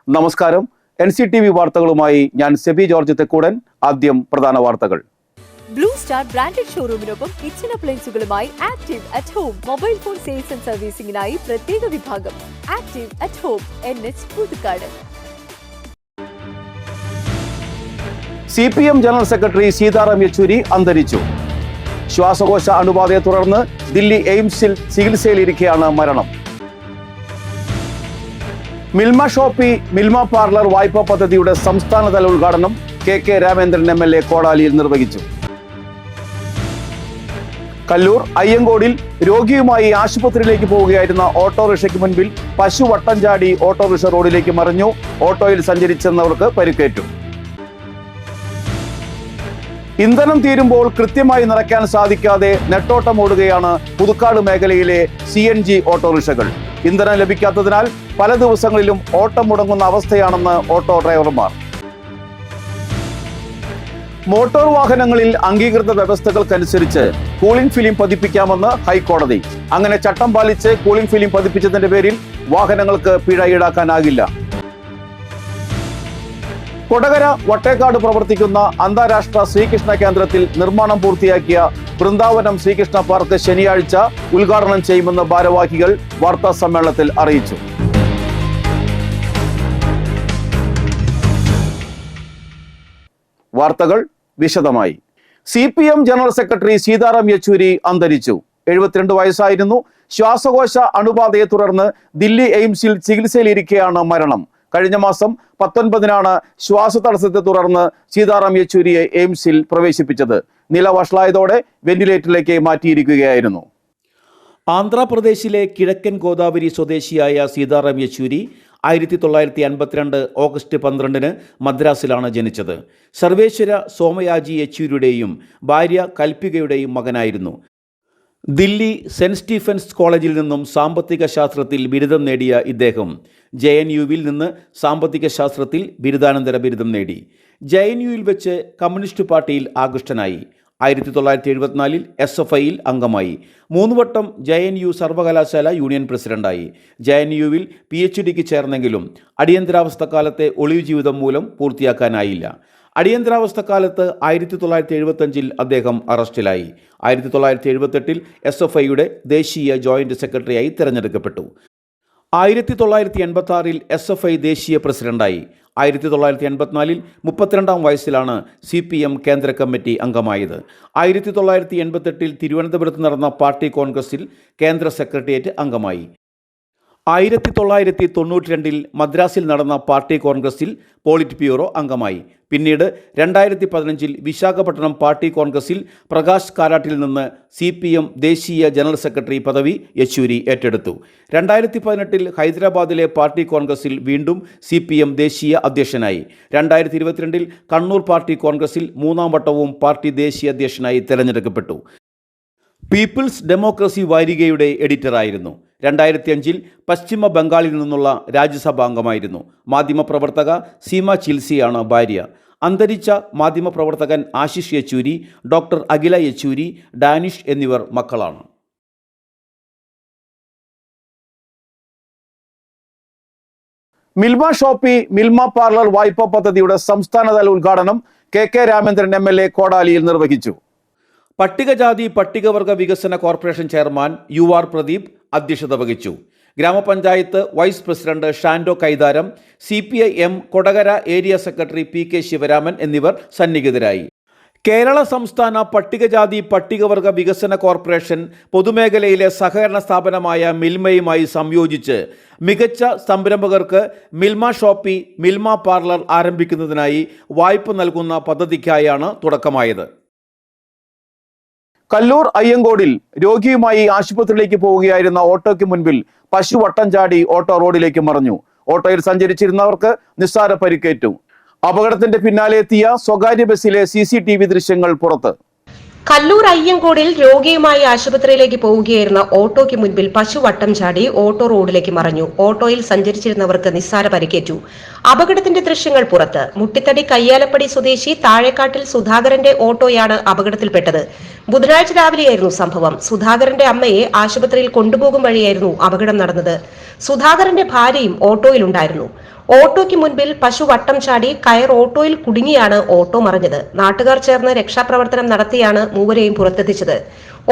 നമസ്കാരം. NCTV വാർത്തകളുമായി ഞാൻ സെബി ജോർജ് തെക്കൂടൻ. ആദ്യം പ്രധാന വാർത്തകൾ. ബ്ലൂ സ്റ്റാർ ബ്രാൻഡഡ് ഷോറൂമിനൊപ്പം കിച്ചൺ അപ്ലയൻസുകളുമായി active at home mobile phone sales and സർവീസിംഗിനായി പ്രത്യേക വിഭാഗം. Active at home, NH Puthukkad. CPM general secretary Sitaram Yechury അന്തരിച്ചു. ശ്വാസകോശ അണുബാധയെ തുടർന്ന് ദില്ലി എയിംസിൽ ചികിത്സയിലിരിക്കെയാണ് മരണം. മിൽമ ഷോപ്പി മിൽമ പാർലർ വായ്പാ പദ്ധതിയുടെ സംസ്ഥാനതല ഉദ്ഘാടനം KK രാമേന്ദ്രൻ MLA കോടാലിയിൽ നിർവഹിച്ചു. കല്ലൂർ അയ്യങ്കോടിൽ രോഗിയുമായി ആശുപത്രിയിലേക്ക് പോവുകയായിരുന്ന ഓട്ടോറിക്ഷയ്ക്ക് മുൻപിൽ പശു വട്ടം ചാടി ഓട്ടോറിക്ഷ റോഡിലേക്ക് മറിഞ്ഞു. ഓട്ടോയിൽ സഞ്ചരിച്ചെന്നവർക്ക് പരിക്കേറ്റു. ഇന്ധനം തീരുമ്പോൾ കൃത്യമായി നിറയ്ക്കാൻ സാധിക്കാതെ നെട്ടോട്ടമോടുകയാണ് പുതുക്കാട് മേഖലയിലെ CNG ഓട്ടോറിക്ഷകൾ. ഇന്ധനം ലഭിക്കാത്തതിനാൽ പല ദിവസങ്ങളിലും ഓട്ടം മുടങ്ങുന്ന അവസ്ഥയാണെന്ന് ഓട്ടോ ഡ്രൈവർമാർ. മോട്ടോർ വാഹനങ്ങളിൽ അംഗീകൃത വ്യവസ്ഥകൾക്കനുസരിച്ച് കൂളിംഗ് ഫിലിം പതിപ്പിക്കാമെന്ന് ഹൈക്കോടതി. അങ്ങനെ ചട്ടം പാലിച്ച് കൂളിംഗ് ഫിലിം പതിപ്പിച്ചതിന്റെ പേരിൽ വാഹനങ്ങൾക്ക് പിഴ ഈടാക്കാനാകില്ല. കൊടകര വട്ടേക്കാട് പ്രവർത്തിക്കുന്ന അന്താരാഷ്ട്ര ശ്രീകൃഷ്ണ കേന്ദ്രത്തിൽ നിർമ്മാണം പൂർത്തിയാക്കിയ വൃന്ദാവനം ശ്രീകൃഷ്ണ പാർക്ക് ശനിയാഴ്ച ഉദ്ഘാടനം ചെയ്യുമെന്ന് ഭാരവാഹികൾ വാർത്താ സമ്മേളനത്തിൽ അറിയിച്ചു. വാർത്തകൾ വിശദമായി. CPM general secretary Sitaram Yechury അന്തരിച്ചു. 72 വയസ്സായിരുന്നു. ശ്വാസകോശ അണുബാധയെ തുടർന്ന് ദില്ലി എയിംസിൽ ചികിത്സയിലിരിക്കെയാണ് മരണം. കഴിഞ്ഞ മാസം 19-നാണ് ശ്വാസതടസ്സത്തെ തുടർന്ന് സീതാറാം യെച്ചൂരിയെ എയിംസിൽ പ്രവേശിപ്പിച്ചത്. നില വഷളായതോടെ വെന്റിലേറ്ററിലേക്ക് മാറ്റിയിരിക്കുകയായിരുന്നു. ആന്ധ്രാപ്രദേശിലെ കിഴക്കൻ ഗോദാവരി സ്വദേശിയായ സീതാറാം യെച്ചൂരി 1952 ഓഗസ്റ്റ് 12-ന് മദ്രാസിലാണ് ജനിച്ചത്. സർവേശ്വര സോമയാജി യെച്ചൂരിയുടെയും ഭാര്യ കൽപ്പികയുടെയും മകനായിരുന്നു. ദില്ലി സെന്റ് സ്റ്റീഫൻസ് കോളേജിൽ നിന്നും സാമ്പത്തിക ശാസ്ത്രത്തിൽ ബിരുദം നേടിയ ഇദ്ദേഹം JNUവിൽ നിന്ന് സാമ്പത്തിക ശാസ്ത്രത്തിൽ ബിരുദാനന്തര ബിരുദം നേടി. JNUവിൽ വെച്ച് കമ്മ്യൂണിസ്റ്റ് പാർട്ടിയിൽ ആകൃഷ്ടനായി. 1974-ൽ SFIയിൽ അംഗമായി. 3 വട്ടം JNU സർവകലാശാല യൂണിയൻ പ്രസിഡന്റായി. JNUവിൽ PhDക്ക് ചേർന്നെങ്കിലും അടിയന്തരാവസ്ഥക്കാലത്തെ ഒളിവ് ജീവിതം മൂലം പൂർത്തിയാക്കാനായില്ല. അടിയന്തരാവസ്ഥക്കാലത്ത് 1975-ൽ അദ്ദേഹം അറസ്റ്റിലായി. 1978-ൽ SFIയുടെ ദേശീയ ജോയിന്റ് സെക്രട്ടറിയായി തിരഞ്ഞെടുക്കപ്പെട്ടു. 1986-ൽ SFI ദേശീയ പ്രസിഡന്റായി. 1984-ൽ 32-ാം വയസ്സിലാണ് CPM കേന്ദ്ര കമ്മിറ്റി അംഗമായത്. 1988-ൽ തിരുവനന്തപുരത്ത് നടന്ന പാർട്ടി കോൺഗ്രസിൽ കേന്ദ്ര സെക്രട്ടേറിയറ്റ് അംഗമായി. 1992-ൽ മദ്രാസിൽ നടന്ന പാർട്ടി കോൺഗ്രസിൽ പോളിറ്റ് ബ്യൂറോ അംഗമായി. പിന്നീട് 2015-ൽ വിശാഖപട്ടണം പാർട്ടി കോൺഗ്രസിൽ പ്രകാശ് കാരാട്ടിൽ നിന്ന് CPM ദേശീയ ജനറൽ സെക്രട്ടറി പദവി യെച്ചൂരി ഏറ്റെടുത്തു. 2018-ൽ ഹൈദരാബാദിലെ പാർട്ടി കോൺഗ്രസിൽ വീണ്ടും CPM ദേശീയ അധ്യക്ഷനായി. 2022-ൽ കണ്ണൂർ പാർട്ടി കോൺഗ്രസിൽ 3-ാം വട്ടവും പാർട്ടി ദേശീയ അധ്യക്ഷനായി തിരഞ്ഞെടുക്കപ്പെട്ടു. People's democracy വാരികയുടെ എഡിറ്ററായിരുന്നു. 2005-ൽ പശ്ചിമ ബംഗാളിൽ നിന്നുള്ള രാജ്യസഭാംഗമായിരുന്നു. മാധ്യമപ്രവർത്തക സീമ ചിൽസിയാണ് ഭാര്യ. അന്തരിച്ച മാധ്യമപ്രവർത്തകൻ ആശിഷ് യെച്ചൂരി, ഡോക്ടർ അഖില യെച്ചൂരി, ഡാനിഷ് എന്നിവർ മക്കളാണ്. മിൽമ ഷോപ്പി മിൽമ പാർലർ വായ്പാ പദ്ധതിയുടെ സംസ്ഥാനതല ഉദ്ഘാടനം KK രാമേന്ദ്രൻ MLA കോടാലിയിൽ നിർവഹിച്ചു. പട്ടികജാതി പട്ടികവർഗ വികസന കോർപ്പറേഷൻ ചെയർമാൻ UR പ്രദീപ് അധ്യക്ഷത വഹിച്ചു. ഗ്രാമപഞ്ചായത്ത് vice president Shando Kaitharam, CPIM Kodakara area secretary PK Sivaraman എന്നിവർ സന്നിഹിതരായി. കേരള സംസ്ഥാന പട്ടികജാതി പട്ടികവർഗ വികസന കോർപ്പറേഷൻ പൊതുമേഖലയിലെ സഹകരണ സ്ഥാപനമായ മിൽമയുമായി സംയോജിച്ച് മികച്ച സംരംഭകർക്ക് മിൽമ ഷോപ്പി മിൽമ പാർലർ ആരംഭിക്കുന്നതിനായി വായ്പ നൽകുന്ന പദ്ധതിക്കായാണ് തുടക്കമായത്. കല്ലൂർ അയ്യങ്കോടിൽ രോഗിയുമായി ആശുപത്രിയിലേക്ക് പോവുകയായിരുന്ന ഓട്ടോയ്ക്ക് മുൻപിൽ പശു വട്ടം ചാടി ഓട്ടോ റോഡിലേക്ക് മറിഞ്ഞു. ഓട്ടോയിൽ സഞ്ചരിച്ചിരുന്നവർക്ക് നിസ്സാര പരിക്കേറ്റു. അപകടത്തിന്റെ പിന്നാലെ എത്തിയ സ്വകാര്യ ബസ്സിലെ CCTV ദൃശ്യങ്ങൾ പുറത്ത്. കല്ലൂർ അയ്യങ്കോടിൽ രോഗിയുമായി ആശുപത്രിയിലേക്ക് പോവുകയായിരുന്ന ഓട്ടോയ്ക്ക് മുൻപിൽ പശു വട്ടം ചാടി ഓട്ടോ റോഡിലേക്ക് മറിഞ്ഞു. ഓട്ടോയിൽ സഞ്ചരിച്ചിരുന്നവർക്ക് നിസ്സാര പരിക്കേറ്റു. അപകടത്തിന്റെ ദൃശ്യങ്ങൾ പുറത്ത്. മുട്ടിത്തടി കയ്യാലപ്പടി സ്വദേശി താഴേക്കാട്ടിൽ സുധാകരന്റെ ഓട്ടോയാണ് അപകടത്തിൽപ്പെട്ടത്. ബുധനാഴ്ച രാവിലെയായിരുന്നു സംഭവം. സുധാകരന്റെ അമ്മയെ ആശുപത്രിയിൽ കൊണ്ടുപോകും വഴിയായിരുന്നു അപകടം നടന്നത്. സുധാകരന്റെ ഭാര്യയും ഓട്ടോയിലുണ്ടായിരുന്നു. ഓട്ടോയ്ക്ക് മുൻപിൽ പശു വട്ടം ചാടി കയർ ഓട്ടോയിൽ കുടുങ്ങിയാണ് ഓട്ടോ മറിഞ്ഞത്. നാട്ടുകാർ ചേർന്ന് രക്ഷാപ്രവർത്തനം നടത്തിയാണ് മൂവരെയും പുറത്തെത്തിച്ചത്.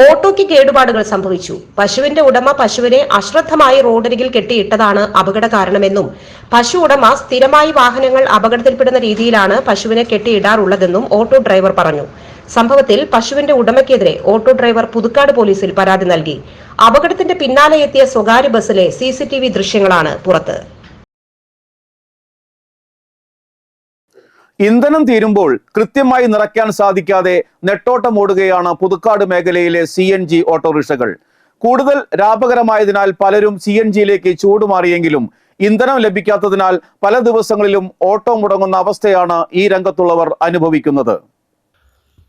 ഓട്ടോയ്ക്ക് കേടുപാടുകൾ സംഭവിച്ചു. പശുവിന്റെ ഉടമ പശുവിനെ അശ്രദ്ധമായി റോഡരികിൽ കെട്ടിയിട്ടതാണ് അപകട കാരണമെന്നും പശു ഉടമ സ്ഥിരമായി വാഹനങ്ങൾ അപകടത്തിൽപ്പെടുന്ന രീതിയിലാണ് പശുവിനെ കെട്ടിയിടാറുള്ളതെന്നും ഓട്ടോ ഡ്രൈവർ പറഞ്ഞു. സംഭവത്തിൽ പശുവിന്റെ ഉടമയ്ക്കെതിരെ ഓട്ടോ ഡ്രൈവർ പുതുക്കാട് പോലീസിൽ പരാതി നൽകി. അപകടത്തിന്റെ പിന്നാലെ എത്തിയ സ്വകാര്യ ബസ്സിലെ CCTV ദൃശ്യങ്ങളാണ് പുറത്ത്. ഇന്ധനം തീരുമ്പോൾ കൃത്യമായി നിറയ്ക്കാൻ സാധിക്കാതെ നെട്ടോട്ടമോടുകയാണ് പുതുക്കാട് മേഖലയിലെ CNG ഓട്ടോറിക്ഷകൾ. കൂടുതൽ ലാഭകരമായതിനാൽ പലരും CNGയിലേക്ക് ചൂടുമാറിയെങ്കിലും ഇന്ധനം ലഭിക്കാത്തതിനാൽ പല ദിവസങ്ങളിലും ഓട്ടോ മുടങ്ങുന്ന അവസ്ഥയാണ് ഈ രംഗത്തുള്ളവർ അനുഭവിക്കുന്നത്.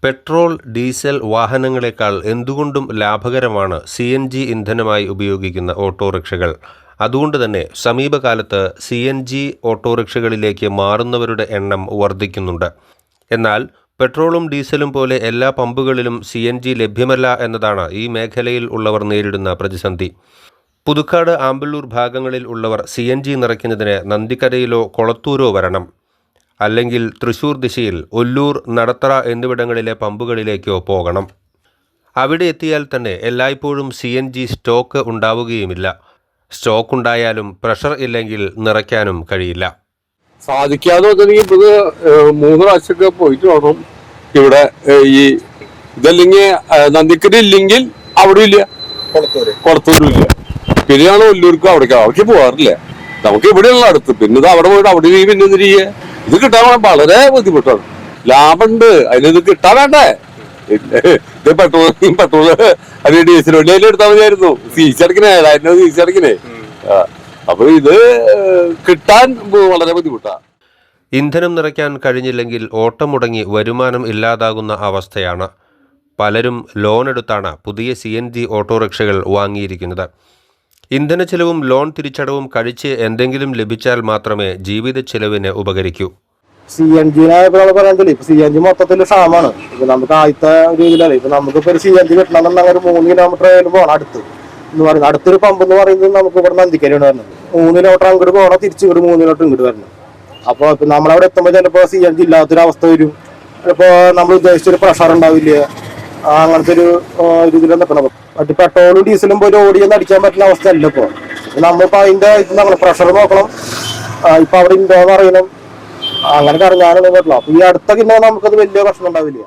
പെട്രോൾ, ഡീസൽ വാഹനങ്ങളെക്കാൾ എന്തുകൊണ്ടും ലാഭകരമാണ് CNG ഇന്ധനമായി ഉപയോഗിക്കുന്ന ഓട്ടോറിക്ഷകൾ. അതുകൊണ്ട് തന്നെ സമീപകാലത്ത് CNG ഓട്ടോറിക്ഷകളിലേക്ക് മാറുന്നവരുടെ എണ്ണം വർദ്ധിക്കുന്നുണ്ട്. എന്നാൽ പെട്രോളും ഡീസലും പോലെ എല്ലാ പമ്പുകളിലും CNG ലഭ്യമല്ല എന്നതാണ് ഈ മേഖലയിൽ ഉള്ളവർ നേരിടുന്ന പ്രതിസന്ധി. പുതുക്കാട്, ആമ്പല്ലൂർ ഭാഗങ്ങളിൽ ഉള്ളവർ CNG നിറയ്ക്കുന്നതിന് നന്ദിക്കരയിലോ കൊളത്തൂരോ വരണം. അല്ലെങ്കിൽ തൃശൂർ ദിശയിൽ ഒല്ലൂർ, നടത്തറ എന്നിവിടങ്ങളിലെ പമ്പുകളിലേക്കോ പോകണം. അവിടെ എത്തിയാൽ തന്നെ എല്ലായ്പ്പോഴും CNG സ്റ്റോക്ക് ഉണ്ടാവുകയുമില്ല. സ്റ്റോക്ക് ഉണ്ടായാലും പ്രഷർ ഇല്ലെങ്കിൽ നിറയ്ക്കാനും കഴിയില്ല. സാധിക്കാതെ വന്നിട്ടുണ്ടെങ്കിൽ ഇത് 3 പ്രാവശ്യമൊക്കെ പോയിട്ട് വേണം ഇവിടെ. ഈ ഇതല്ലെങ്കിൽ നന്ദിക്കര ഇല്ലെങ്കിൽ അവിടെ ഇല്ല, കൊളത്തൂരും ഇല്ല. പിന്നെയാണ് ഒല്ലൂർക്കും അവിടേക്ക് പോകാറില്ല. നമുക്ക് ഇവിടെയുള്ള അടുത്ത്, പിന്നെ ഇത് അവിടെ പോയിട്ട് അവിടെ പിന്നെ എന്തിരിക്കുക. ഇത് കിട്ടാൻ വളരെ ബുദ്ധിമുട്ടാണ്. ലാഭമുണ്ട്, അതിനിത് കിട്ടാൻ വേണ്ടേ. ഇത് പെട്രോൾ അത് ഡീസൽ വണ്ടി അതിൽ എടുത്താൽ മതിയായിരുന്നു. ഫീസ് അടക്കണേ, 7,000 രൂപ ഫീസ് അടക്കണേ. അപ്പൊ ഇത് കിട്ടാൻ വളരെ ബുദ്ധിമുട്ടാണ്. ഇന്ധനം നിറയ്ക്കാൻ കഴിഞ്ഞില്ലെങ്കിൽ ഓട്ടം മുടങ്ങി വരുമാനം ഇല്ലാതാകുന്ന അവസ്ഥയാണ്. പലരും ലോൺ എടുത്താണ് പുതിയ CNG ഓട്ടോറിക്ഷകൾ വാങ്ങിയിരിക്കുന്നത്. ഇന്ധന ചെലവും ലോൺ തിരിച്ചടവും കഴിച്ച് എന്തെങ്കിലും ലഭിച്ചാൽ മാത്രമേ ജീവിത ചെലവിന് ഉപകരിക്കൂ. CNG CNG മൊത്തത്തിൽ ക്ഷാമാണ്. ഇപ്പൊ നമുക്ക് ആദ്യത്തെ ഒരു ഇതിലല്ലേ, ഇപ്പൊ നമുക്കിപ്പോ ഒരു CNG കിട്ടണമെന്നുണ്ടെങ്കിൽ ഒരു 3 കിലോമീറ്റർ ആയാലും പോകണം. എന്ന് പറയുന്നത് അടുത്തൊരു പമ്പ് എന്ന് പറയുന്നത് നമുക്ക് ഇവിടെ നന്ദിക്കരയാണ് വരുന്നത്. 3 കിലോമീറ്റർ അങ്ങോട്ട് പോകണം, തിരിച്ച് ഇവിടെ 3 കിലോമീറ്റർ ഇങ്ങോട്ട് വരണം. അപ്പൊ നമ്മളവിടെ എത്തുമ്പോൾ ചിലപ്പോൾ CNG ഇല്ലാത്തൊരവസ്ഥ വരും. ചിലപ്പോൾ നമ്മൾ ഉദ്ദേശിച്ചൊരു പ്രഷർ ഉണ്ടാവില്ല. അങ്ങനത്തെ ഒരു ഇതിൽ നിൽക്കണം. മറ്റു പെട്രോളും ഡീസലും പോയി ഓടിയൊന്നും അടിക്കാൻ പറ്റുന്ന അവസ്ഥ അല്ല ഇപ്പൊ. നമ്മളിപ്പോ അതിന്റെ പ്രഷർ നോക്കണം, ഇപ്പൊ അവിടെ ഉണ്ടോന്ന് അറിയണം. അങ്ങനെ കറങ്ങാനൊന്നും പറ്റില്ല. അപ്പൊ ഈ അടുത്ത കിലോ നമുക്കത് വലിയ പ്രശ്നം ഉണ്ടാവില്ല.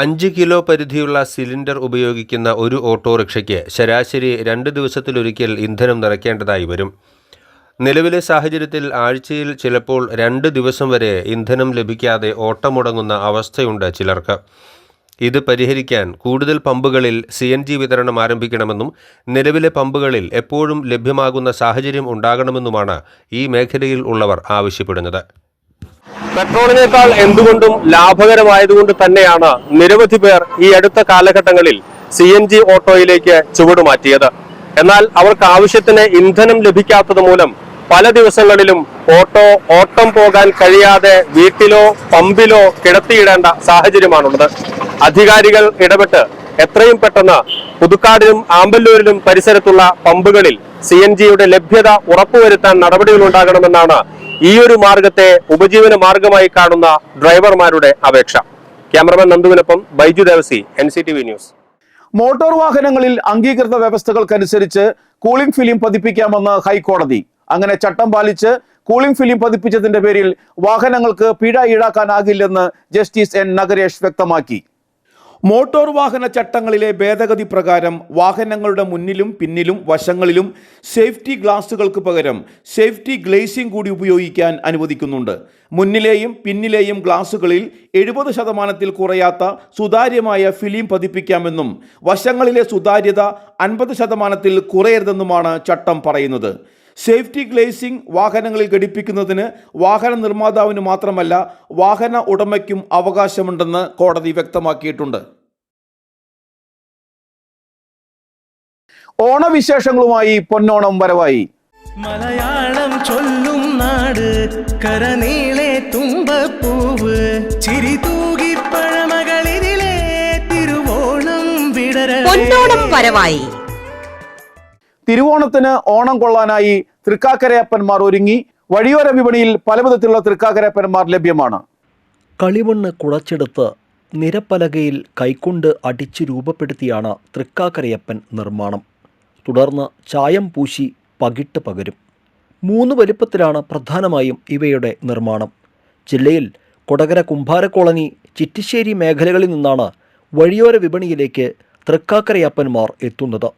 5 കിലോ പരിധിയുള്ള സിലിണ്ടർ ഉപയോഗിക്കുന്ന ഒരു ഓട്ടോറിക്ഷയ്ക്ക് ശരാശരി 2 ദിവസത്തിലൊരിക്കൽ ഇന്ധനം നിറയ്ക്കേണ്ടതായി വരും. നിലവിലെ സാഹചര്യത്തിൽ ആഴ്ചയിൽ ചിലപ്പോൾ 2 ദിവസം വരെ ഇന്ധനം ലഭിക്കാതെ ഓട്ടം മുടങ്ങുന്ന അവസ്ഥയുണ്ട് ചിലർക്ക്. ഇത് പരിഹരിക്കാൻ കൂടുതൽ പമ്പുകളിൽ CNG വിതരണം ആരംഭിക്കണമെന്നും നിലവിലെ പമ്പുകളിൽ എപ്പോഴും ലഭ്യമാകുന്ന സാഹചര്യം ഉണ്ടാകണമെന്നുമാണ് ഈ മേഖലയിൽ ഉള്ളവർ ആവശ്യപ്പെടുന്നത്. പെട്രോളിനേക്കാൾ എന്തുകൊണ്ടും ലാഭകരമായതുകൊണ്ട് തന്നെയാണ് നിരവധി പേർ ഈ അടുത്ത കാലഘട്ടങ്ങളിൽ CNG ഓട്ടോയിലേക്ക് ചുവടുമാറ്റിയത്. എന്നാൽ അവർക്ക് ആവശ്യത്തിന് ഇന്ധനം ലഭിക്കാത്തത് മൂലം പല ദിവസങ്ങളിലും ഓട്ടം പോകാൻ കഴിയാതെ വീട്ടിലോ പമ്പിലോ കിടത്തിയിടേണ്ട സാഹചര്യമാണുള്ളത്. അധികാരികൾ ഇടപെട്ട് എത്രയും പെട്ടെന്ന് പുതുക്കാടിലും ആമ്പല്ലൂരിലും പരിസരത്തുള്ള പമ്പുകളിൽ CNGയുടെ ലഭ്യത ഉറപ്പുവരുത്താൻ നടപടികൾ ഉണ്ടാകണമെന്നാണ് ഈ ഒരു മാർഗത്തെ ഉപജീവന മാർഗമായി കാണുന്ന ഡ്രൈവർമാരുടെ അപേക്ഷ. ക്യാമറമാൻ നന്ദുവിനൊപ്പം Baiju Devasi, NCTV news. Motor വാഹനങ്ങളിൽ അംഗീകൃത വ്യവസ്ഥകൾക്കനുസരിച്ച് കൂളിംഗ് ഫിലിം പതിപ്പിക്കാമെന്ന് ഹൈക്കോടതി. അങ്ങനെ ചട്ടം പാലിച്ച് കൂളിംഗ് ഫിലിം പതിപ്പിച്ചതിന്റെ പേരിൽ വാഹനങ്ങൾക്ക് പിഴ ഈടാക്കാനാകില്ലെന്ന് ജസ്റ്റിസ് N നഗരേഷ് വ്യക്തമാക്കി. മോട്ടോർ വാഹന ചട്ടങ്ങളിലെ ഭേദഗതി പ്രകാരം വാഹനങ്ങളുടെ മുന്നിലും പിന്നിലും വശങ്ങളിലും സേഫ്റ്റി ഗ്ലാസുകൾക്ക് പകരം സേഫ്റ്റി ഗ്ലേസിംഗ് കൂടി ഉപയോഗിക്കാൻ അനുവദിക്കുന്നുണ്ട്. മുന്നിലെയും പിന്നിലെയും ഗ്ലാസുകളിൽ 70% കുറയാത്ത സുതാര്യമായ ഫിലിം പതിപ്പിക്കാമെന്നും വശങ്ങളിലെ സുതാര്യത 50% കുറയരുതെന്നുമാണ് ചട്ടം പറയുന്നത്. സേഫ്റ്റി ഗ്ലേസിംഗ് വാഹനങ്ങളിൽ ഘടിപ്പിക്കുന്നതിന് വാഹന നിർമ്മാതാവിന് മാത്രമല്ല വാഹന ഉടമയ്ക്കും അവകാശമുണ്ടെന്ന് കോടതി വ്യക്തമാക്കിയിട്ടുണ്ട്. ഓണവിശേഷങ്ങളുമായി പൊന്നോണം വരവായി. മലയാളം ചൊല്ലും നാട് കരനീളെ തുമ്പപ്പൂവ് ചിരി തൂകി പഴമകളിരിലെ തിരുവോണം വിടര പൊന്നോണം വരവായി. തിരുവോണത്തിന് ഓണം കൊള്ളാനായി തൃക്കാക്കരയപ്പന്മാർ ഒരുങ്ങി. വഴിയോര വിപണിയിൽ പലവിധത്തിലുള്ള തൃക്കാക്കരയപ്പന്മാർ ലഭ്യമാണ്. കളിമണ്ണ് കുഴച്ചെടുത്ത് നിരപ്പലകയിൽ കൈകൊണ്ട് അടിച്ച് രൂപപ്പെടുത്തിയാണ് തൃക്കാക്കരയപ്പൻ നിർമ്മാണം. തുടർന്ന് ചായം പൂശി പകിട്ട് പകരും. 3 വലിപ്പത്തിലാണ് പ്രധാനമായും ഇവയുടെ നിർമ്മാണം. ജില്ലയിൽ കൊടകര കുംഭാര കോളനി, ചിറ്റിശ്ശേരി മേഖലകളിൽ നിന്നാണ് വഴിയോര വിപണിയിലേക്ക് തൃക്കാക്കരയപ്പന്മാർ എത്തുന്നത്.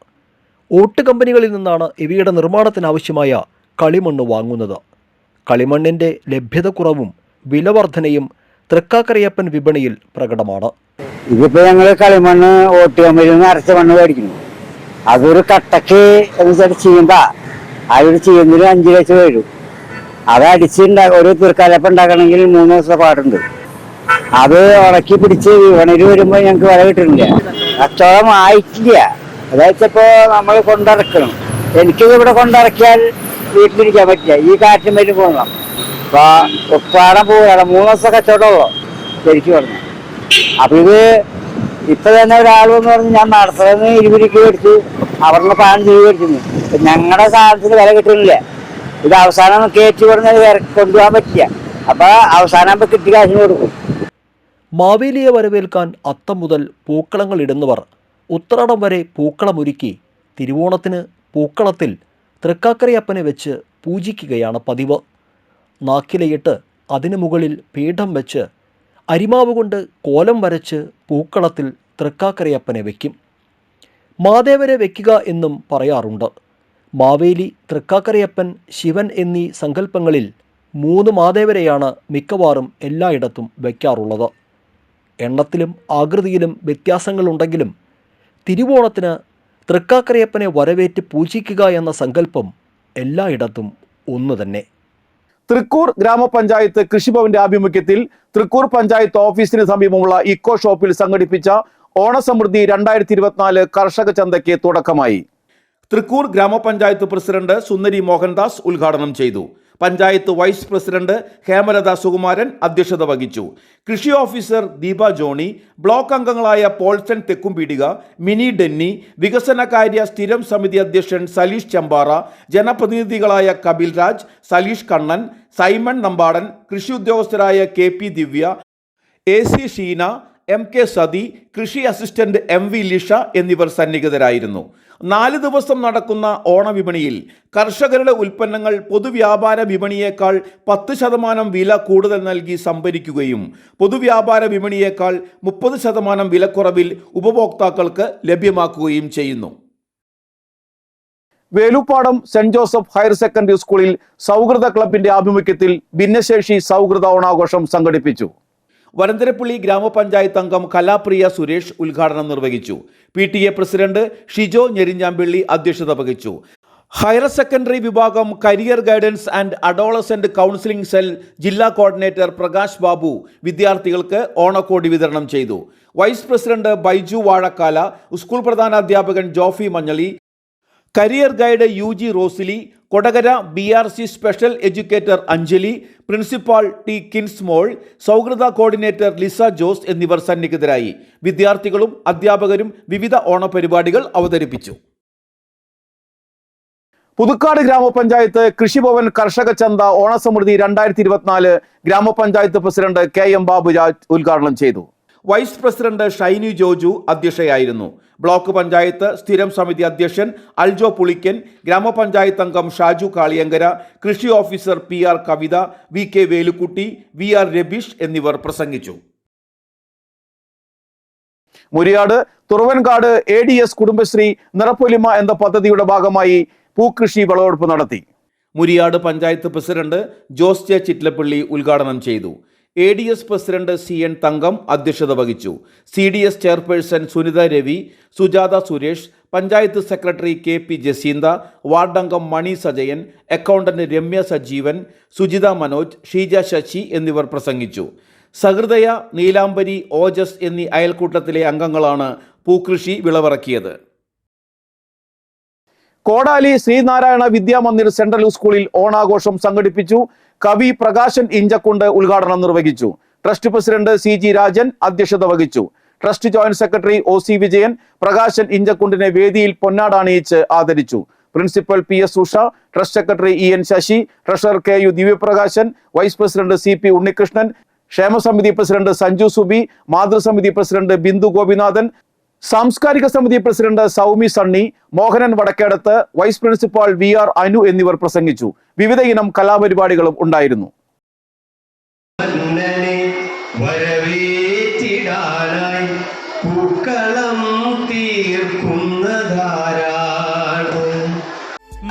ഓട്ട് കമ്പനികളിൽ നിന്നാണ് ഇവയുടെ നിർമ്മാണത്തിനാവശ്യമായ കളിമണ്ണ് വാങ്ങുന്നത്. കളിമണ്ണിൻ്റെ ലഭ്യതക്കുറവും വിലവർധനയും തൃക്കാക്കരയപ്പൻ വിപണിയിൽ പ്രകടമാണ്. ഇതിപ്പോൾ ഞങ്ങൾ കളിമണ്ണ് ഓട്ട് കമ്പനിയിൽ നിന്ന് അരച്ച മണ്ണ് മേടിക്കുന്നു. അതൊരു കട്ടക്ക് എന്ന് വെച്ചാൽ ചെയ്യുമ്പോൾ അതൊരു ചെയ്യുന്നതിന് 5 ലക്ഷം വരും. അത് ഒരു തൃക്കാലപ്പം ഉണ്ടാക്കണമെങ്കിൽ 3 ദിവസത്തെ പാടുണ്ട്. അത് ഉണക്കി പിടിച്ച് വിപണിയിൽ വരുമ്പോൾ ഞങ്ങൾക്ക് വില കിട്ടുന്നില്ല. കച്ചവടം ആയിട്ടില്ല. അതായതിപ്പോൾ നമ്മൾ കൊണ്ടിറക്കണം. എനിക്കിത് ഇവിടെ കൊണ്ടിറക്കിയാൽ വീട്ടിലിരിക്കാൻ പറ്റില്ല. ഈ കാറ്റിന് വേണ്ടി പോകണം. അപ്പോൾ ഉപ്പാടം പോവുകയാണ്. 3 ദിവസം കച്ചവടമുള്ളൂ ശരിക്കും പറഞ്ഞു. അപ്പം ഇത് ഇപ്പൊ തന്നെ ഒരാൾ എന്ന് പറഞ്ഞ് ഞാൻ നടത്തുന്നത് 20 രൂപ മേടിച്ചു, അവരുടെ 15 രൂപ മേടിക്കുന്നു. ഞങ്ങളുടെ സാധനത്തിന് വില കിട്ടുന്നില്ല. ഇത് അവസാനം കയറ്റി പറഞ്ഞാൽ കൊണ്ടുപോകാൻ പറ്റില്ല. അപ്പൊ അവസാനം കിട്ടി കാശിന് കൊടുക്കും. മാവേലിയെ വരവേൽക്കാൻ അത്തം മുതൽ പൂക്കളങ്ങൾ ഇടുന്നവർ ഉത്രാടം വരെ പൂക്കളമൊരുക്കി തിരുവോണത്തിന് പൂക്കളത്തിൽ തൃക്കാക്കരയപ്പനെ വെച്ച് പൂജിക്കുകയാണ് പതിവ്. നാക്കിലയിട്ട് അതിനു മുകളിൽ പീഠം വെച്ച് അരിമാവ് കൊണ്ട് കോലം വരച്ച് പൂക്കളത്തിൽ തൃക്കാക്കരയപ്പനെ വയ്ക്കും. മാദേവരെ വയ്ക്കുക എന്നും പറയാറുണ്ട്. മാവേലി, തൃക്കാക്കരയപ്പൻ, ശിവൻ എന്നീ സങ്കല്പങ്ങളിൽ 3 മാദേവരെയാണ് മിക്കവാറും എല്ലായിടത്തും വയ്ക്കാറുള്ളത്. എണ്ണത്തിലും ആകൃതിയിലും വ്യത്യാസങ്ങളുണ്ടെങ്കിലും തിരുവോണത്തിന് തൃക്കാക്കരയപ്പനെ വരവേറ്റ് പൂജിക്കുക എന്ന സങ്കല്പം എല്ലായിടത്തും ഒന്നു തന്നെ. തൃക്കൂർ ഗ്രാമപഞ്ചായത്ത് കൃഷിഭവന്റെ ആഭിമുഖ്യത്തിൽ തൃക്കൂർ പഞ്ചായത്ത് ഓഫീസിന് സമീപമുള്ള ഇക്കോ ഷോപ്പിൽ സംഘടിപ്പിച്ച ഓണസമൃദ്ധി 2024 കർഷക ചന്തയ്ക്ക് തുടക്കമായി. തൃക്കൂർ ഗ്രാമപഞ്ചായത്ത് പ്രസിഡന്റ് സുന്ദരി മോഹൻദാസ് ഉദ്ഘാടനം ചെയ്തു. പഞ്ചായത്ത് വൈസ് പ്രസിഡന്റ് ഹേമലത സുകുമാരൻ അധ്യക്ഷത വഹിച്ചു. കൃഷി ഓഫീസർ ദീപ ജോണി, ബ്ലോക്ക് അംഗങ്ങളായ പോൾസൺ തെക്കുംപീടിക, മിനി ഡെന്നി, വികസനകാര്യ സ്ഥിരം സമിതി അധ്യക്ഷൻ സലീഷ് ചമ്പാറ, ജനപ്രതിനിധികളായ കപിൽ രാജ്, സലീഷ് കണ്ണൻ, സൈമൺ നമ്പാടൻ, കൃഷി ഉദ്യോഗസ്ഥരായ KP ദിവ്യ, AC ഷീന, MK സതി, കൃഷി അസിസ്റ്റന്റ് MV ലിഷ എന്നിവർ സന്നിഹിതരായിരുന്നു. 4 ദിവസം നടക്കുന്ന ഓണവിപണിയിൽ കർഷകരുടെ ഉൽപ്പന്നങ്ങൾ പൊതുവ്യാപാര വിപണിയേക്കാൾ 10% വില കൂടുതൽ നൽകി സംഭരിക്കുകയും പൊതുവ്യാപാര വിപണിയേക്കാൾ 30% വിലക്കുറവിൽ ഉപഭോക്താക്കൾക്ക് ലഭ്യമാക്കുകയും ചെയ്യുന്നു. Veluppadam saint Joseph higher secondary സ്കൂളിൽ സൗഹൃദ ക്ലബിന്റെ ആഭിമുഖ്യത്തിൽ ഭിന്നശേഷി സൗഹൃദ ഓണാഘോഷം സംഘടിപ്പിച്ചു. വരന്തരപ്പള്ളി ഗ്രാമപഞ്ചായത്ത് അംഗം കലാപ്രിയ സുരേഷ് ഉദ്ഘാടനം നിർവഹിച്ചു. PTA പ്രസിഡന്റ് ഷിജോ ഞെരിഞ്ഞാമ്പിള്ളി അധ്യക്ഷത വഹിച്ചു. ഹയർ സെക്കൻഡറി വിഭാഗം career guidance and adolescent counselling cell ജില്ലാ കോർഡിനേറ്റർ പ്രകാശ് ബാബു വിദ്യാർത്ഥികൾക്ക് ഓണക്കോടി വിതരണം ചെയ്തു. Vice president Baiju Vazhakkala, school പ്രധാനാധ്യാപകൻ Jofi Manjali, career guide UG Rosily, Kodakara BRC special educator Anjali, principal T Kinsmol, സൗഹൃദ കോർഡിനേറ്റർ ലിസ ജോസ് എന്നിവർ സന്നിഹിതരായി. വിദ്യാർത്ഥികളും അധ്യാപകരും വിവിധ ഓണപരിപാടികൾ അവതരിപ്പിച്ചു. പുതുക്കാട് ഗ്രാമപഞ്ചായത്ത് കൃഷിഭവൻ കർഷക ചന്ത ഓണസമൃദ്ധി 2024 ഗ്രാമപഞ്ചായത്ത് പ്രസിഡന്റ് KM ബാബുരാജ് ഉദ്ഘാടനം ചെയ്തു. വൈസ് പ്രസിഡന്റ് ഷൈനി ജോജു അധ്യക്ഷയായിരുന്നു. ബ്ലോക്ക് പഞ്ചായത്ത് സ്ഥിരം സമിതി അധ്യക്ഷൻ അൽജോ പുളിക്കൻ, ഗ്രാമപഞ്ചായത്ത് അംഗം ഷാജു കാളിയങ്കര, കൃഷി ഓഫീസർ PR കവിത, VK വേലുക്കുട്ടി, VR രബീഷ് എന്നിവർ പ്രസംഗിച്ചു. മുരിയാട് തുറവൻകാട് ADS കുടുംബശ്രീ നിറപ്പൊലിമ എന്ന പദ്ധതിയുടെ ഭാഗമായി പൂക്കൃഷി വിളവെടുപ്പ് നടത്തി. Muriyad panchayat president Jose J Chittilappilly ഉദ്ഘാടനം ചെയ്തു. ADS പ്രസിഡന്റ് CN തങ്കം അധ്യക്ഷത വഹിച്ചു. CDS chairperson Sunitha Ravi, Sujatha Suresh, panchayat secretary KP Jaseentha, വാർഡംഗം മണി സജയൻ, അക്കൗണ്ടന്റ് രമ്യ സജീവൻ, സുജിത മനോജ്, ഷീജ ശശി എന്നിവർ പ്രസംഗിച്ചു. സഹൃദയ, നീലാംബരി, ഓജസ് എന്നീ അയൽക്കൂട്ടത്തിലെ അംഗങ്ങളാണ് പൂക്കൃഷി വിളവിറക്കിയത്. കോടാലി ശ്രീനാരായണ വിദ്യാമന്ദിർ സെൻട്രൽ സ്കൂളിൽ ഓണാഘോഷം സംഘടിപ്പിച്ചു. കവി പ്രകാശൻ ഇഞ്ചക്കുണ്ട് ഉദ്ഘാടനം നിർവഹിച്ചു. ട്രസ്റ്റ് പ്രസിഡന്റ് CG രാജൻ അധ്യക്ഷത വഹിച്ചു. Trust joint secretary OC Vijayan Prakashan ഇഞ്ചക്കുണ്ടിനെ വേദിയിൽ പൊന്നാടണിയിച്ച് ആദരിച്ചു. Principal PS Usha, trust secretary EN Sasi, treasurer KU Divyaprakashan, vice president CP Unnikrishnan, ക്ഷേമസമിതി പ്രസിഡന്റ് സഞ്ജു സുബി, മാതൃസമിതി പ്രസിഡന്റ് ബിന്ദു ഗോപിനാഥൻ, സാംസ്കാരിക സമിതി president Soumi Sunny, Mohanan Vadakkedath, vice principal VR Anu എന്നിവർ പ്രസംഗിച്ചു. വിവിധ ഇനം കലാപരിപാടികളും ഉണ്ടായിരുന്നു.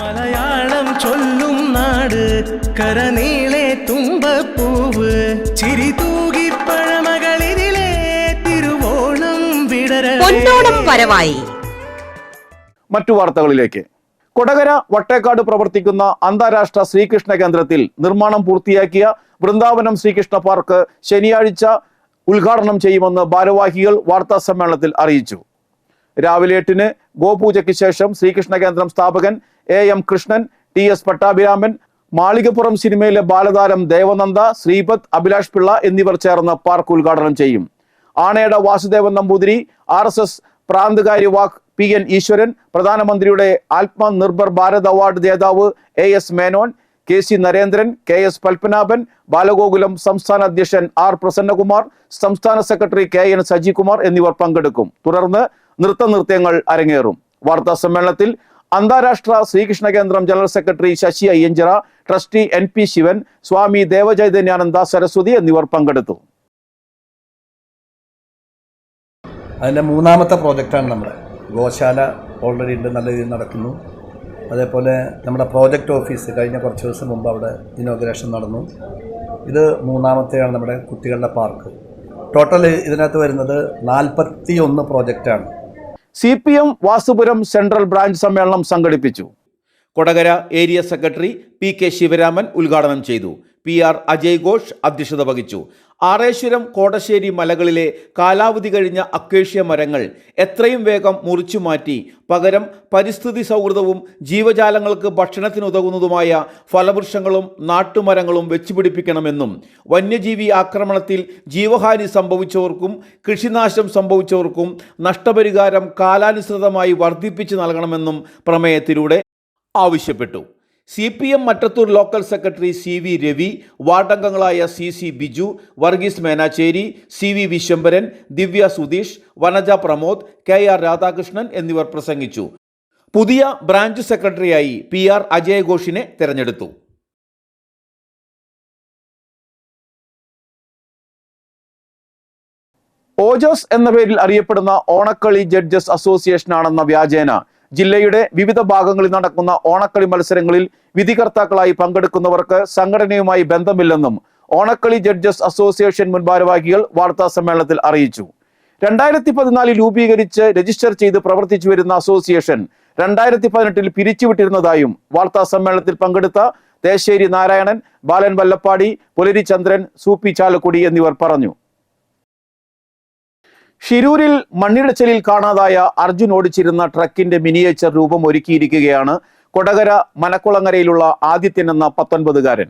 മലയാളം ചൊല്ലും നാട് കരനീളെ തുമ്പപ്പൂവ് ചിരി തൂകി പഴമകളിരിലെ തിരുവോണം വിടര പൊന്നോണം വരവായി. മറ്റു വാർത്തകളിലേക്ക്. കൊടകര വട്ടേക്കാട് പ്രവർത്തിക്കുന്ന അന്താരാഷ്ട്ര ശ്രീകൃഷ്ണ കേന്ദ്രത്തിൽ നിർമ്മാണം പൂർത്തിയാക്കിയ വൃന്ദാവനം ശ്രീകൃഷ്ണ പാർക്ക് ശനിയാഴ്ച ഉദ്ഘാടനം ചെയ്യുമെന്ന് ഭാരവാഹികൾ വാർത്താ സമ്മേളനത്തിൽ അറിയിച്ചു. രാവിലെ 8-ന് ഗോപൂജയ്ക്ക് ശേഷം ശ്രീകൃഷ്ണ കേന്ദ്രം സ്ഥാപകൻ AM കൃഷ്ണൻ, TS പട്ടാഭിരാമൻ, മാളികപ്പുറം സിനിമയിലെ ബാലതാരം ദേവനന്ദ, ശ്രീപത്, അഭിലാഷ് പിള്ള എന്നിവർ ചേർന്ന് പാർക്ക് ഉദ്ഘാടനം ചെയ്യും. ആണയുടെ വാസുദേവൻ നമ്പൂതിരി, RSS പ്രാന്തകാര്യവാഹ് PN ഈശ്വരൻ, പ്രധാനമന്ത്രിയുടെ ആത്മനിർഭർ ഭാരത് അവാർഡ് ജേതാവ് AS Menon, KC Narendran, KS Padmanabhan, Balagokulam സംസ്ഥാന അധ്യക്ഷൻ R പ്രസന്നകുമാർ, സംസ്ഥാന സെക്രട്ടറി KN സജികുമാർ എന്നിവർ പങ്കെടുക്കും. തുടർന്ന് നൃത്തനൃത്യങ്ങൾ അരങ്ങേറും. വാർത്താ സമ്മേളനത്തിൽ അന്താരാഷ്ട്ര ശ്രീകൃഷ്ണ കേന്ദ്രം general secretary Sasi Ayyanchira, trustee NP Sivan, Swami Devachaitanyananda Saraswathi എന്നിവർ പങ്കെടുത്തു. അതിൻ്റെ 3ാമത്തെ പ്രോജക്റ്റാണ് നമ്മുടെ ഗോശാല. ഓൾറെഡി ഉണ്ട്, നല്ല രീതിയിൽ നടക്കുന്നു. അതേപോലെ നമ്മുടെ പ്രോജക്റ്റ് ഓഫീസ് കഴിഞ്ഞ കുറച്ച് ദിവസം മുമ്പ് അവിടെ ഇനോഗ്രേഷൻ നടന്നു. ഇത് 3ാമത്തെയാണ് നമ്മുടെ കുട്ടികളുടെ പാർക്ക്. ടോട്ടൽ ഇതിനകത്ത് വരുന്നത് 41 പ്രോജക്റ്റാണ്. CPM വാസുപുരം സെൻട്രൽ ബ്രാഞ്ച് സമ്മേളനം സംഘടിപ്പിച്ചു. Kodakara area secretary PK Sivaraman ഉദ്ഘാടനം ചെയ്തു. PR അജയ് ഘോഷ് അധ്യക്ഷത വഹിച്ചു. ആറേശ്വരം, കോടശ്ശേരി മലകളിലെ കാലാവധി കഴിഞ്ഞ അക്വേഷ്യ മരങ്ങൾ എത്രയും വേഗം മുറിച്ചു മാറ്റി പകരം പരിസ്ഥിതി സൗഹൃദവും ജീവജാലങ്ങൾക്ക് ഭക്ഷണത്തിനുതകുന്നതുമായ ഫലവൃക്ഷങ്ങളും നാട്ടുമരങ്ങളും വെച്ചുപിടിപ്പിക്കണമെന്നും വന്യജീവി ആക്രമണത്തിൽ ജീവഹാനി സംഭവിച്ചവർക്കും കൃഷിനാശം സംഭവിച്ചവർക്കും നഷ്ടപരിഹാരം കാലാനുസൃതമായി വർദ്ധിപ്പിച്ചു നൽകണമെന്നും പ്രമേയത്തിലൂടെ ആവശ്യപ്പെട്ടു. CPM Mattathur local secretary CV Ravi, വാർഡംഗങ്ങളായ CC Biju, Varghese Menachery, CV Viswambharan, Divya Sudheesh, Vanaja Pramod, KR Radhakrishnan എന്നിവർ പ്രസംഗിച്ചു. പുതിയ ബ്രാഞ്ച് സെക്രട്ടറിയായി PR അജയ് ഘോഷിനെ തെരഞ്ഞെടുത്തു. ഓജോസ് എന്ന പേരിൽ അറിയപ്പെടുന്ന ഓണക്കളി ജഡ്ജസ് അസോസിയേഷനാണെന്ന വ്യാജേന ജില്ലയുടെ വിവിധ ഭാഗങ്ങളിൽ നടക്കുന്ന ഓണക്കളി മത്സരങ്ങളിൽ വിധികർത്താക്കളായി പങ്കെടുക്കുന്നവർക്ക് സംഘടനയുമായി ബന്ധമില്ലെന്നും ഓണക്കളി ജഡ്ജസ് അസോസിയേഷൻ മുൻ ഭാരവാഹികൾ വാർത്താ സമ്മേളനത്തിൽ അറിയിച്ചു. 2014 രൂപീകരിച്ച് രജിസ്റ്റർ ചെയ്ത് പ്രവർത്തിച്ചു വരുന്ന അസോസിയേഷൻ 2018 പിരിച്ചുവിട്ടിരുന്നതായും വാർത്താ സമ്മേളനത്തിൽ പങ്കെടുത്ത ദേശേരി നാരായണൻ, ബാലൻ വല്ലപ്പാടി, പുലരി ചന്ദ്രൻ, സൂപ്പി ചാലക്കുടി എന്നിവർ പറഞ്ഞു. ഷിരൂരിൽ മണ്ണിടച്ചിലിൽ കാണാതായ അർജുൻ ഓടിച്ചിരുന്ന ട്രക്കിന്റെ മിനിയേച്ചർ രൂപം ഒരുക്കിയിരിക്കുകയാണ് കൊടകര മനക്കുളങ്ങരയിലുള്ള ആദിത്യൻ എന്ന 19-കാരൻ.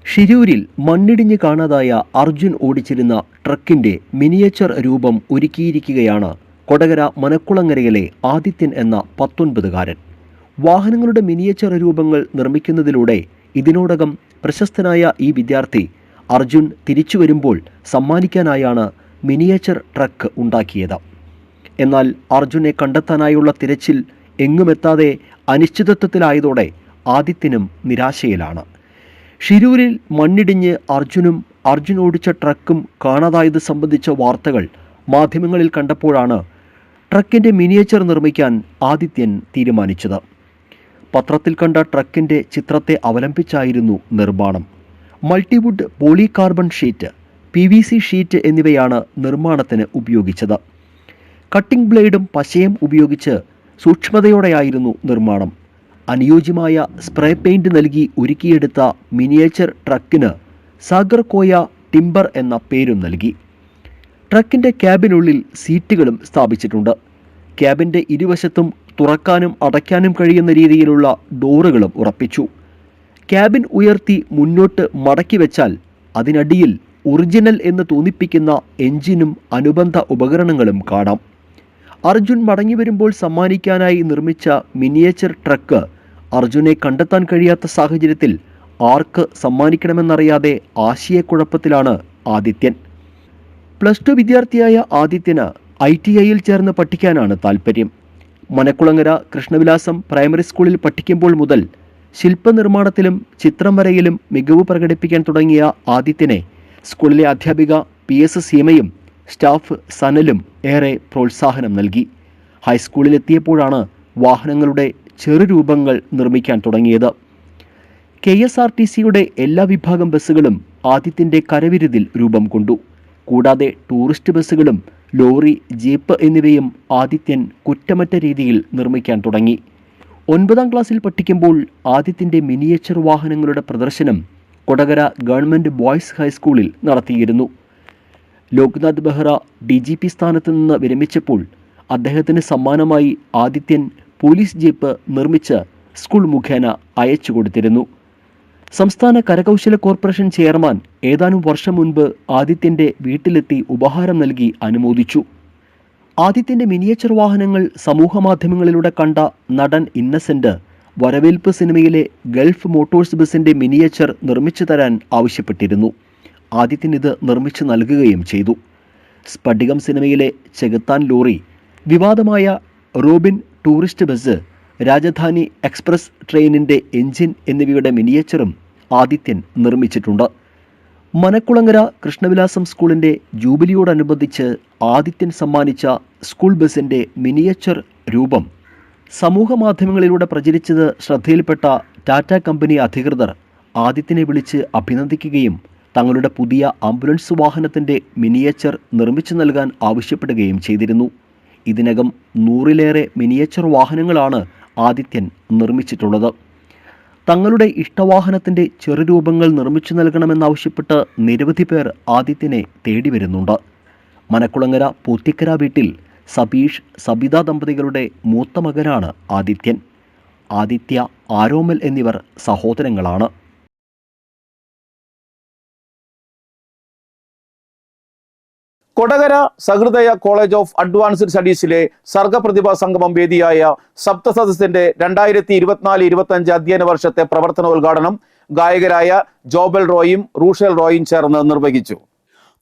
ഷിരൂരിൽ മണ്ണിടിഞ്ഞ് കാണാതായ അർജുൻ ഓടിച്ചിരുന്ന ട്രക്കിന്റെ മിനിയേച്ചർ രൂപം ഒരുക്കിയിരിക്കുകയാണ് കൊടകര മനക്കുളങ്ങരയിലെ ആദിത്യൻ എന്ന 19-കാരൻ. വാഹനങ്ങളുടെ മിനിയേച്ചർ രൂപങ്ങൾ നിർമ്മിക്കുന്നതിലൂടെ ഇതിനോടകം പ്രശസ്തനായ ഈ വിദ്യാർത്ഥി അർജുൻ തിരിച്ചു വരുമ്പോൾ സമ്മാനിക്കാനായാണ് മിനിയേച്ചർ ട്രക്ക് ഉണ്ടാക്കിയത്. എന്നാൽ അർജുനെ കണ്ടെത്താനായുള്ള തിരച്ചിൽ എങ്ങുമെത്താതെ അനിശ്ചിതത്വത്തിലായതോടെ ആദിത്യനും നിരാശയിലാണ്. ഷിരൂരിൽ മണ്ണിടിഞ്ഞ് അർജുൻ ഓടിച്ച ട്രക്കും കാണാതായത് സംബന്ധിച്ച വാർത്തകൾ മാധ്യമങ്ങളിൽ കണ്ടപ്പോഴാണ് ട്രക്കിൻ്റെ മിനിയേച്ചർ നിർമ്മിക്കാൻ ആദിത്യൻ തീരുമാനിച്ചത്. പത്രത്തിൽ കണ്ട ട്രക്കിൻ്റെ ചിത്രത്തെ അവലംബിച്ചായിരുന്നു നിർമ്മാണം. Multiwood, polycarbon sheet, PVC sheet എന്നിവയാണ് നിർമ്മാണത്തിന് ഉപയോഗിച്ചത്. കട്ടിംഗ് ബ്ലേഡും പശയും ഉപയോഗിച്ച് സൂക്ഷ്മതയോടെയായിരുന്നു നിർമ്മാണം. അനുയോജ്യമായ സ്പ്രേ പെയിന്റ് നൽകി ഒരുക്കിയെടുത്ത മിനിയേച്ചർ ട്രക്കിന് സാഗർ കോയ ടിംബർ എന്ന പേരും നൽകി. ട്രക്കിൻ്റെ ക്യാബിനുള്ളിൽ സീറ്റുകളും സ്ഥാപിച്ചിട്ടുണ്ട്. ക്യാബിൻ്റെ ഇരുവശത്തും തുറക്കാനും അടയ്ക്കാനും കഴിയുന്ന രീതിയിലുള്ള ഡോറുകളും ഉറപ്പിച്ചു. ക്യാബിൻ ഉയർത്തി മുന്നോട്ട് മടക്കി വെച്ചാൽ അതിനടിയിൽ ഒറിജിനൽ എന്ന് തോന്നിപ്പിക്കുന്ന എഞ്ചിനും അനുബന്ധ ഉപകരണങ്ങളും കാണാം. അർജുൻ മടങ്ങി വരുമ്പോൾ സമ്മാനിക്കാനായി നിർമ്മിച്ച മിനിയേച്ചർ ട്രക്ക് അർജുനെ കണ്ടെത്താൻ കഴിയാത്ത സാഹചര്യത്തിൽ ആർക്ക് സമ്മാനിക്കണമെന്നറിയാതെ ആശയക്കുഴപ്പത്തിലാണ് ആദിത്യൻ. +2 വിദ്യാർത്ഥിയായ ആദിത്യന് ITIയിൽ ചേർന്ന് പഠിക്കാനാണ് താൽപ്പര്യം. മനക്കുളങ്ങര കൃഷ്ണവിലാസം പ്രൈമറി സ്കൂളിൽ പഠിക്കുമ്പോൾ മുതൽ ശില്പനിർമ്മാണത്തിലും ചിത്രം വരയിലും മികവ് പ്രകടിപ്പിക്കാൻ തുടങ്ങിയ ആദിത്യനെ സ്കൂളിലെ അധ്യാപിക PS സീമയും സ്റ്റാഫ് സനലും ഏറെ പ്രോത്സാഹനം നൽകി. ഹൈസ്കൂളിലെത്തിയപ്പോഴാണ് വാഹനങ്ങളുടെ ചെറുരൂപങ്ങൾ നിർമ്മിക്കാൻ തുടങ്ങിയത്. KSRTCയുടെ എല്ലാ വിഭാഗം ബസ്സുകളും ആദിത്യൻ്റെ കരവിരുതിൽ രൂപം കൊണ്ടു. കൂടാതെ ടൂറിസ്റ്റ് ബസ്സുകളും ലോറി, ജീപ്പ് എന്നിവയും ആദിത്യൻ കുറ്റമറ്റ രീതിയിൽ നിർമ്മിക്കാൻ തുടങ്ങി. 9ാം ക്ലാസ്സിൽ പഠിക്കുമ്പോൾ ആദിത്യൻ്റെ മിനിയേച്ചർ വാഹനങ്ങളുടെ പ്രദർശനം കൊടകര ഗവൺമെൻറ് ബോയ്സ് ഹൈസ്കൂളിൽ നടത്തിയിരുന്നു. ലോക്നാഥ് ബെഹ്റ DGP സ്ഥാനത്ത് നിന്ന് വിരമിച്ചപ്പോൾ അദ്ദേഹത്തിന് സമ്മാനമായി ആദിത്യൻ പോലീസ് ജീപ്പ് നിർമ്മിച്ച് സ്കൂൾ മുഖേന അയച്ചു കൊടുത്തിരുന്നു. സംസ്ഥാന കരകൗശല കോർപ്പറേഷൻ ചെയർമാൻ ഏതാനും വർഷം മുൻപ് ആദിത്യൻ്റെ വീട്ടിലെത്തി ഉപഹാരം നൽകി അനുമോദിച്ചു. ആദിത്യൻ്റെ മിനിയേച്ചർ വാഹനങ്ങൾ സമൂഹമാധ്യമങ്ങളിലൂടെ കണ്ട നടൻ ഇന്നസെൻ്റ് വരവേൽപ്പ് സിനിമയിലെ ഗൾഫ് മോട്ടോഴ്സ് ബസിൻ്റെ മിനിയേച്ചർ നിർമ്മിച്ചു തരാൻ ആവശ്യപ്പെട്ടിരുന്നു. ആദിത്യൻ ഇത് നിർമ്മിച്ചു നൽകുകയും ചെയ്തു. സ്ഫടികം സിനിമയിലെ ചെകുത്താൻ ലോറി, വിവാദമായ Robin tourist bus, Rajdhani express ട്രെയിനിൻ്റെ എഞ്ചിൻ എന്നിവയുടെ മിനിയേച്ചറും ആദിത്യൻ നിർമ്മിച്ചിട്ടുണ്ട്. മനക്കുളങ്ങര കൃഷ്ണവിലാസം സ്കൂളിൻ്റെ ജൂബിലിയോടനുബന്ധിച്ച് ആദിത്യൻ സമ്മാനിച്ച സ്കൂൾ ബസിൻ്റെ മിനിയേച്ചർ രൂപം സമൂഹമാധ്യമങ്ങളിലൂടെ പ്രചരിച്ചത് ശ്രദ്ധയിൽപ്പെട്ട ടാറ്റ കമ്പനി അധികൃതർ ആദിത്യനെ വിളിച്ച് അഭിനന്ദിക്കുകയും തങ്ങളുടെ പുതിയ ആംബുലൻസ് വാഹനത്തിൻ്റെ മിനിയേച്ചർ നിർമ്മിച്ചു നൽകാൻ ആവശ്യപ്പെടുകയും ചെയ്തിരുന്നു. ഇതിനകം 100ലേറെ മിനിയേച്ചർ വാഹനങ്ങളാണ് ആദിത്യൻ നിർമ്മിച്ചിട്ടുള്ളത്. തങ്ങളുടെ ഇഷ്ടവാഹനത്തിൻ്റെ ചെറുരൂപങ്ങൾ നിർമ്മിച്ചു നൽകണമെന്നാവശ്യപ്പെട്ട് നിരവധി പേർ ആദിത്യനെ തേടി വരുന്നുണ്ട്. മനക്കുളങ്ങര പൂത്തിക്കര വീട്ടിൽ സബീഷ്, സബിത ദമ്പതികളുടെ മൂത്ത മകനാണ് ആദിത്യൻ. ആദിത്യ, ആരോമൽ എന്നിവർ സഹോദരങ്ങളാണ്. കൊടകര സഹൃദയ കോളേജ് ഓഫ് അഡ്വാൻസ്ഡ് സ്റ്റഡീസിലെ സർഗപ്രതിഭാ സംഗമം വേദിയായ സപ്തസദസ്സിന്റെ 2024-25 അധ്യയന വർഷത്തെ പ്രവർത്തനോദ്ഘാടനം ഗായകരായ ജോബൽ റോയും റൂഷൽ റോയും ചേർന്ന് നിർവഹിച്ചു.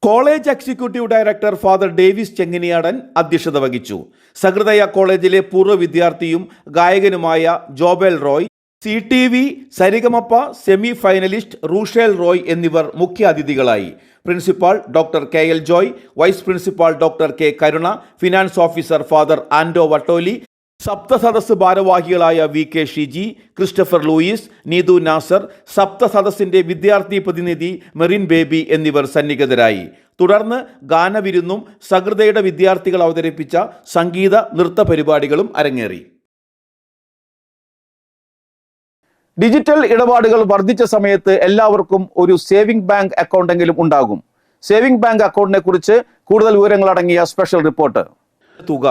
College executive director father Davis Chenginiyadan അധ്യക്ഷത വഹിച്ചു. സഹൃദയ കോളേജിലെ പൂർവ്വ വിദ്യാർത്ഥിയും ഗായകനുമായ Jobel Roy, CTV Sarigamapa semi finalist Rushel Roy എന്നിവർ മുഖ്യ അതിഥികളായി. Principal doctor KL Joy, vice principal doctor K Karuna, finance officer father Ando Vattoli, Sapthasadas ഭാരവാഹികളായ VK Shiji, Christopher Louis, Neethu Nasar, സപ്തസദസ്സിന്റെ വിദ്യാർത്ഥി പ്രതിനിധി മെറിൻ ബേബി എന്നിവർ സന്നിഹിതരായി. തുടർന്ന് ഗാനവിരുന്നും സഹൃദയുടെ വിദ്യാർത്ഥികൾ അവതരിപ്പിച്ച സംഗീത നൃത്ത പരിപാടികളും അരങ്ങേറി. ഡിജിറ്റൽ ഇടപാടുകൾ വർദ്ധിച്ച സമയത്ത് എല്ലാവർക്കും ഒരു സേവിംഗ് ബാങ്ക് അക്കൗണ്ടെങ്കിലും ഉണ്ടാകും. സേവിംഗ് ബാങ്ക് അക്കൗണ്ടിനെ കുറിച്ച് കൂടുതൽ വിവരങ്ങൾ അടങ്ങിയ സ്പെഷ്യൽ റിപ്പോർട്ട്. തുക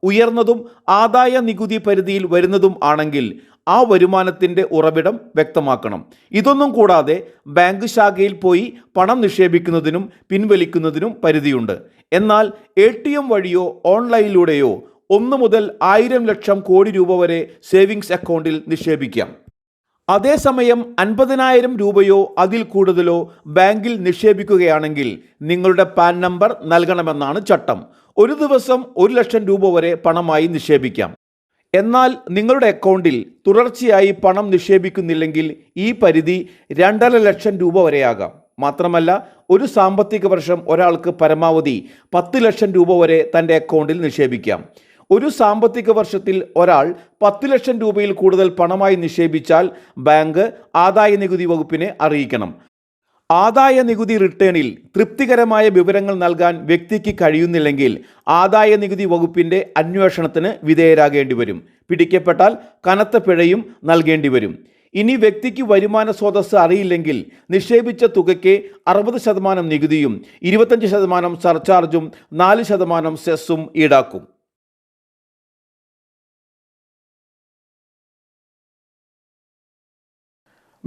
ഉയർന്നതും ആദായ നികുതി പരിധിയിൽ വരുന്നതും ആണെങ്കിൽ ആ വരുമാനത്തിൻ്റെ ഉറവിടം വ്യക്തമാക്കണം. ഇതൊന്നും കൂടാതെ ബാങ്ക് ശാഖയിൽ പോയി പണം നിക്ഷേപിക്കുന്നതിനും പിൻവലിക്കുന്നതിനും പരിധിയുണ്ട്. എന്നാൽ ATM വഴിയോ ഓൺലൈനിലൂടെയോ 1 മുതൽ 1000 ലക്ഷം കോടി രൂപ വരെ സേവിങ്സ് അക്കൗണ്ടിൽ നിക്ഷേപിക്കാം. അതേസമയം 50,000 രൂപയോ അതിൽ കൂടുതലോ ബാങ്കിൽ നിക്ഷേപിക്കുകയാണെങ്കിൽ നിങ്ങളുടെ പാൻ നമ്പർ നൽകണമെന്നാണ് ചട്ടം. ഒരു ദിവസം 1 ലക്ഷം രൂപ വരെ പണമായി നിക്ഷേപിക്കാം. എന്നാൽ നിങ്ങളുടെ അക്കൗണ്ടിൽ തുടർച്ചയായി പണം നിക്ഷേപിക്കുന്നില്ലെങ്കിൽ ഈ പരിധി 2.5 ലക്ഷം രൂപ വരെയാകാം. മാത്രമല്ല, ഒരു സാമ്പത്തിക വർഷം ഒരാൾക്ക് പരമാവധി 10 ലക്ഷം രൂപ വരെ തൻ്റെ അക്കൗണ്ടിൽ നിക്ഷേപിക്കാം. ഒരു സാമ്പത്തിക വർഷത്തിൽ ഒരാൾ 10 ലക്ഷം രൂപയിൽ കൂടുതൽ പണമായി നിക്ഷേപിച്ചാൽ ബാങ്ക് ആദായ നികുതി വകുപ്പിനെ അറിയിക്കണം. ആദായ നികുതി റിട്ടേണിൽ തൃപ്തികരമായ വിവരങ്ങൾ നൽകാൻ വ്യക്തിക്ക് കഴിയുന്നില്ലെങ്കിൽ ആദായ നികുതി വകുപ്പിൻ്റെ അന്വേഷണത്തിന് വിധേയരാകേണ്ടി വരും. പിടിക്കപ്പെട്ടാൽ കനത്ത പിഴയും നൽകേണ്ടി വരും. ഇനി വ്യക്തിക്ക് വരുമാന സ്രോതസ് അറിയില്ലെങ്കിൽ നിക്ഷേപിച്ച തുകയ്ക്ക് 60% നികുതിയും 25% സർചാർജും 4% സെസ്സും ഈടാക്കും.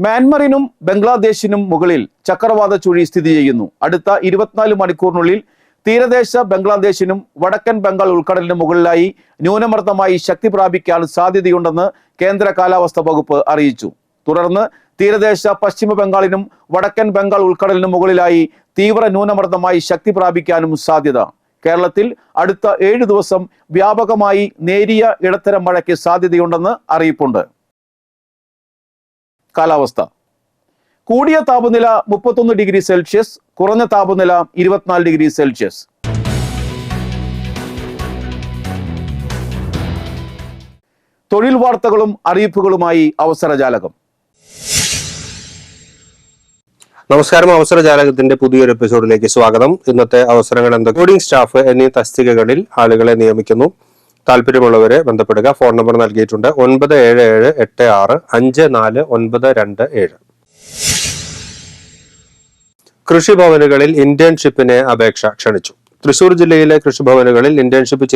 മ്യാൻമറിനും ബംഗ്ലാദേശിനും മുകളിൽ ചക്രവാത ചുഴി സ്ഥിതി ചെയ്യുന്നു. അടുത്ത 24 മണിക്കൂറിനുള്ളിൽ തീരദേശ ബംഗ്ലാദേശിനും വടക്കൻ ബംഗാൾ ഉൾക്കടലിനും മുകളിലായി ന്യൂനമർദ്ദമായി ശക്തി പ്രാപിക്കാൻ സാധ്യതയുണ്ടെന്ന് കേന്ദ്ര കാലാവസ്ഥാ വകുപ്പ് അറിയിച്ചു. തുടർന്ന് തീരദേശ പശ്ചിമ ബംഗാളിനും വടക്കൻ ബംഗാൾ ഉൾക്കടലിനും മുകളിലായി തീവ്ര ന്യൂനമർദ്ദമായി ശക്തി പ്രാപിക്കാനും സാധ്യത. കേരളത്തിൽ അടുത്ത 7 ദിവസം വ്യാപകമായി നേരിയ ഇടത്തരം മഴയ്ക്ക് സാധ്യതയുണ്ടെന്ന് അറിയിപ്പുണ്ട്. കാലാവസ്ഥ. കൂടിയ താപനില 31 ഡിഗ്രി സെൽഷ്യസ്, കുറഞ്ഞ താപനില 24 ഡിഗ്രി സെൽഷ്യസ്. തൊഴിൽ വാർത്തകളും അറിയിപ്പുകളുമായി അവസരജാലകം. നമസ്കാരം. അവസരജാലകത്തിന്റെ പുതിയൊരു എപ്പിസോഡിലേക്ക് സ്വാഗതം. ഇന്നത്തെ അവസരങ്ങൾ എന്തൊക്കെ? കോഡിംഗ് സ്റ്റാഫ് എന്നീ തസ്തികകളിൽ ആളുകളെ നിയമിക്കുന്നു. താല്പര്യമുള്ളവരെ ബന്ധപ്പെടുക. ഫോൺ നമ്പർ നൽകിയിട്ടുണ്ട് 9776654927. കൃഷിഭവനുകളിൽ ഇന്റേൺഷിപ്പിന് അപേക്ഷ ക്ഷണിച്ചു. തൃശൂർ ജില്ലയിലെ കൃഷിഭവനുകളിൽ ഇന്റേൺഷിപ്പ് ചെയ്യുന്ന